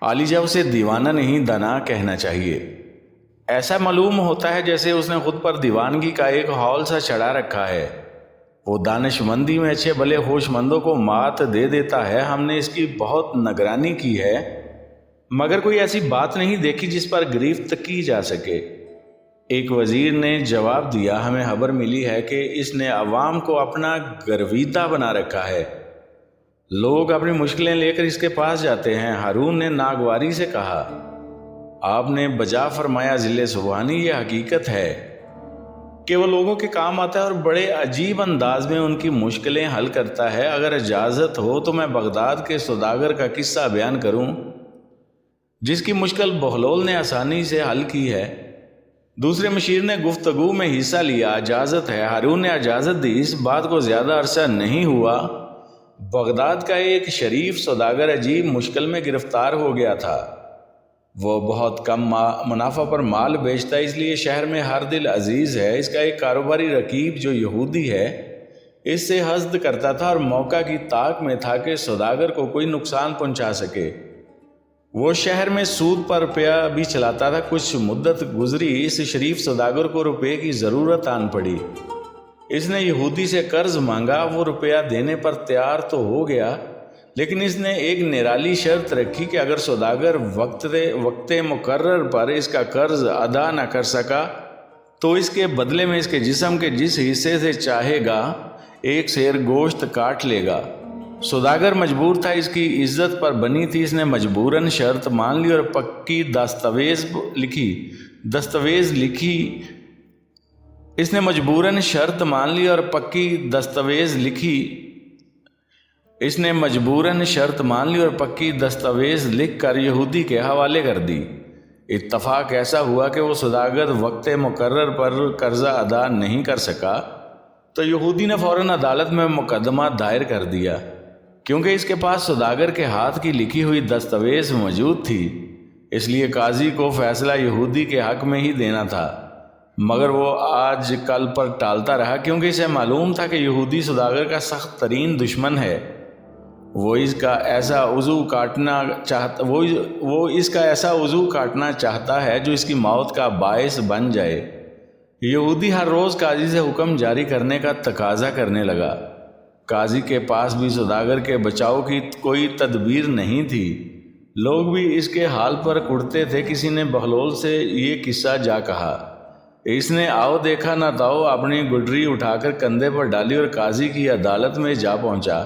عالیجہ اسے دیوانہ نہیں دانا کہنا چاہیے۔ ایسا معلوم ہوتا ہے جیسے اس نے خود پر دیوانگی کا ایک ہال سا چڑھا رکھا ہے۔ وہ دانش مندی میں اچھے بھلے ہوش مندوں کو مات دے دیتا ہے۔ ہم نے اس کی بہت نگرانی کی ہے مگر کوئی ایسی بات نہیں دیکھی جس پر گرفت کی جا سکے۔ ایک وزیر نے جواب دیا، ہمیں خبر ملی ہے کہ اس نے عوام کو اپنا گرویدہ بنا رکھا ہے۔ لوگ اپنی مشکلیں لے کر اس کے پاس جاتے ہیں۔ ہارون نے ناگواری سے کہا، آپ نے بجا فرمایا ذل سبحانی، یہ حقیقت ہے کہ وہ لوگوں کے کام آتا ہے اور بڑے عجیب انداز میں ان کی مشکلیں حل کرتا ہے۔ اگر اجازت ہو تو میں بغداد کے سوداگر کا قصہ بیان کروں جس کی مشکل بہلول نے آسانی سے حل کی ہے۔ دوسرے مشیر نے گفتگو میں حصہ لیا، اجازت ہے۔ ہارون نے اجازت دی۔ اس بات کو زیادہ عرصہ نہیں ہوا، بغداد کا ایک شریف سوداگر عجیب مشکل میں گرفتار ہو گیا تھا۔ وہ بہت کم منافع پر مال بیچتا ہے، اس لیے شہر میں ہر دل عزیز ہے۔ اس کا ایک کاروباری رقیب جو یہودی ہے اس سے حسد کرتا تھا اور موقع کی طاق میں تھا کہ سوداگر کو کوئی نقصان پہنچا سکے۔ وہ شہر میں سود پر روپیہ بھی چلاتا تھا۔ کچھ مدت گزری، اس شریف سوداگر کو روپے کی ضرورت آن پڑی۔ اس نے یہودی سے قرض مانگا۔ وہ روپیہ دینے پر تیار تو ہو گیا، لیکن اس نے ایک نرالی شرط رکھی کہ اگر سوداگر وقت مقرر پر اس کا قرض ادا نہ کر سکا تو اس کے بدلے میں اس کے جسم کے جس حصے سے چاہے گا ایک سیر گوشت کاٹ لے گا۔ سوداگر مجبور تھا، اس کی عزت پر بنی تھی۔ اس نے مجبوراً شرط مان لی اور پکی دستاویز لکھی۔ اس نے مجبوراً شرط مان لی اور پکی دستاویز لکھ کر یہودی کے حوالے کر دی۔ اتفاق ایسا ہوا کہ وہ سوداگر وقت مقرر پر قرضہ ادا نہیں کر سکا تو یہودی نے فوراً عدالت میں مقدمہ دائر کر دیا۔ کیونکہ اس کے پاس سوداگر کے ہاتھ کی لکھی ہوئی دستاویز موجود تھی، اس لیے قاضی کو فیصلہ یہودی کے حق میں ہی دینا تھا، مگر وہ آج کل پر ٹالتا رہا کیونکہ اسے معلوم تھا کہ یہودی سوداگر کا سخت ترین دشمن ہے۔ وہ اس کا ایسا عضو کاٹنا چاہتا ہے جو اس کی موت کا باعث بن جائے۔ یہودی ہر روز قاضی سے حکم جاری کرنے کا تقاضا کرنے لگا۔ قاضی کے پاس بھی سوداگر کے بچاؤ کی کوئی تدبیر نہیں تھی۔ لوگ بھی اس کے حال پر کڑتے تھے۔ کسی نے بہلول سے یہ قصہ جا کہا۔ اس نے آؤ دیکھا نہ تاؤ اپنی گڈری اٹھا کر کندھے پر ڈالی اور قاضی کی عدالت میں جا پہنچا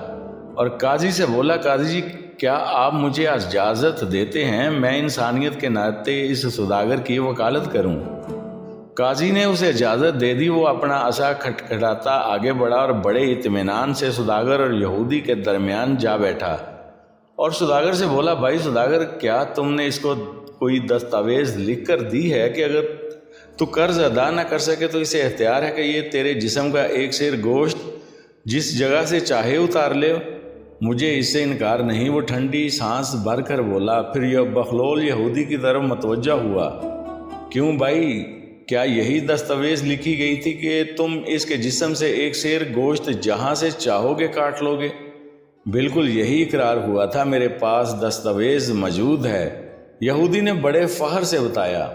اور قاضی سے بولا، قاضی جی کیا آپ مجھے اجازت دیتے ہیں میں انسانیت کے ناطے اس سوداگر کی وکالت کروں؟ قاضی نے اسے اجازت دے دی۔ وہ اپنا عصا کھٹکھٹاتا آگے بڑھا اور بڑے اطمینان سے سوداگر اور یہودی کے درمیان جا بیٹھا اور سوداگر سے بولا، بھائی سوداگر، کیا تم نے اس کو کوئی دستاویز لکھ کر دی ہے کہ اگر تو قرض ادا نہ کر سکے تو اسے اختیار ہے کہ یہ تیرے جسم کا ایک سیر گوشت جس جگہ سے چاہے اتار لے؟ مجھے اس سے انکار نہیں۔ وہ ٹھنڈی سانس بھر کر بولا۔ پھر یہ بہلول یہودی کی طرف متوجہ ہوا، کیوں بھائی، کیا یہی دستاویز لکھی گئی تھی کہ تم اس کے جسم سے ایک سیر گوشت جہاں سے چاہو گے کاٹ لو گے؟ بالکل یہی اقرار ہوا تھا، میرے پاس دستاویز موجود ہے، یہودی نے بڑے فخر سے بتایا۔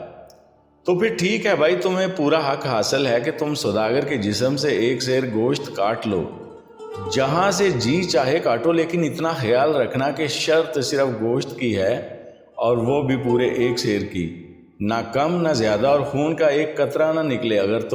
تو پھر ٹھیک ہے بھائی، تمہیں پورا حق حاصل ہے کہ تم سوداگر کے جسم سے ایک سیر گوشت کاٹ لو، جہاں سے جی چاہے کاٹو، لیکن اتنا خیال رکھنا کہ شرط صرف گوشت کی ہے اور وہ بھی پورے ایک سیر کی، نہ کم نہ زیادہ، اور خون کا ایک قطرہ نہ نکلے۔ اگر تم